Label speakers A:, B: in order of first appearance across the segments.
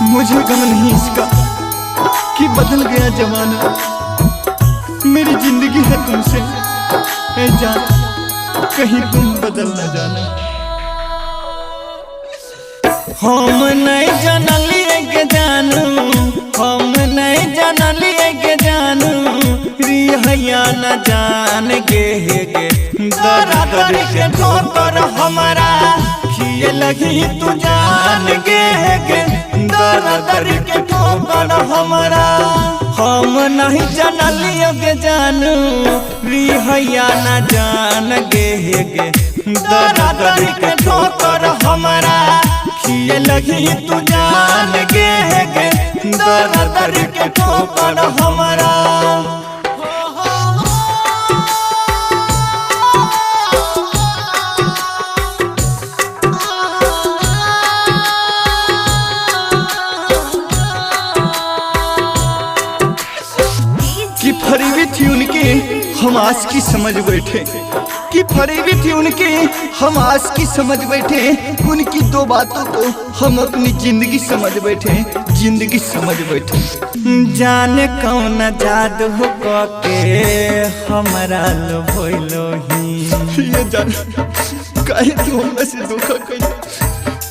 A: मुझे गम नहीं इसका कि बदल गया जमाना। मेरी जिंदगी है तुमसे ऐ जान, कहीं तुम बदल न जाना। हम नहीं जानलिए के जानू, हम नहीं जानलिए के जानू, रिहया न जान गे दरा दर के ठोकर हमारा खिए लगी तू जान गे दरा दर के ठोकर हमारा। हम नहीं जानलिए के जानू, रिहया न जान गे दरा दर के ठोकर हमारा खिए लगी तू जान गे दरा दर के ठोकर हमारा। कि फरीबी थी उनकी हम आज की समझ बैठे, कि फरीबी थी उनकी हम आज की समझ बैठे। उनकी दो बातों को हम अपनी जिंदगी समझ बैठे, जिंदगी समझ बैठे। जाने कौन जादू के हमारा लो भइलो ही। ये जान काहे तू हमरा से धोखा कइले,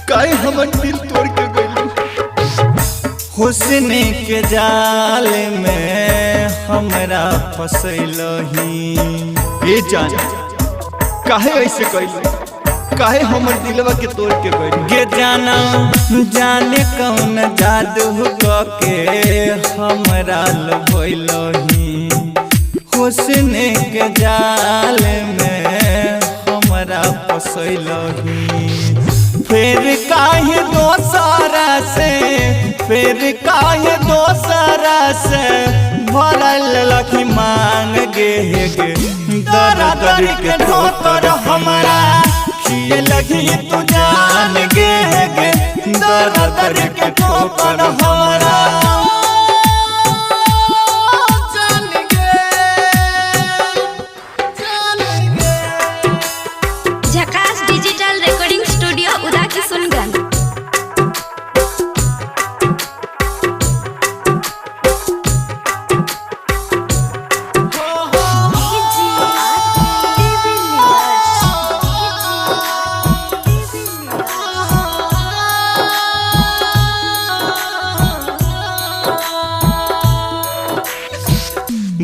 A: काहे हमर दिल तोड़ के गइलो। हुस्न के जाल में हमरा फसैलो ही। ये जान काहे ऐसे कइले, काहे हमर दिलवा के तोड़ के गइले। गे जाना जाने कौन जादू के हमरा लभइलो ही। हुस्न के जाल में हमरा फसैलो ही। फिर काहे दोसरा से, फिर काहे दोसरा से भरल लखी मांग गे दरा दर के ठोकर हमारा खिए लगी तू जान गे दरा दर के ठोकर हमारा।
B: झकास डिजिटल रिकॉर्डिंग स्टूडियो उदाकी सुनगन।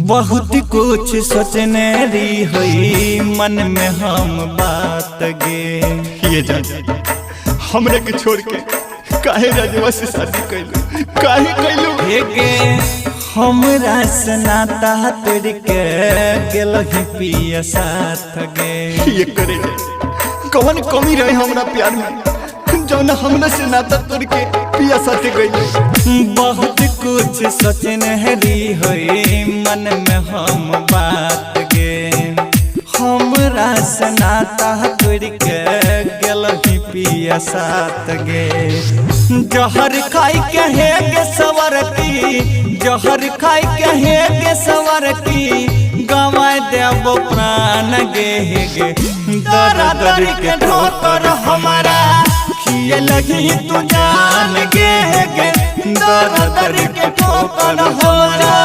A: बहुत कुछ सोचने री हुई मन में हम बात गे। ये जान हमरे के छोड़ के काहे राजवा से शादी कैलू, काहे कैलू। हे गे हमरा से नाता तोड़ के गेलही पिया साथ गे। ये करे जे कौन कमी रहे हमरा प्यार में जौन हमरा से नाता तोड़ के पिया साथे गइले। बहुत कुछ सोचने री हुई मन में हम बात गे। हमरा से नाता तोड़ के गेलही पिया साथ गे। जहर खाई के हे गे सवरती, जहर खाई के हे गे सवरती, गवाए देबो प्राण गे दरा दर के ठोकर हमारा खिए लगी तू जान गे दरा दर के ठोकर हमारा।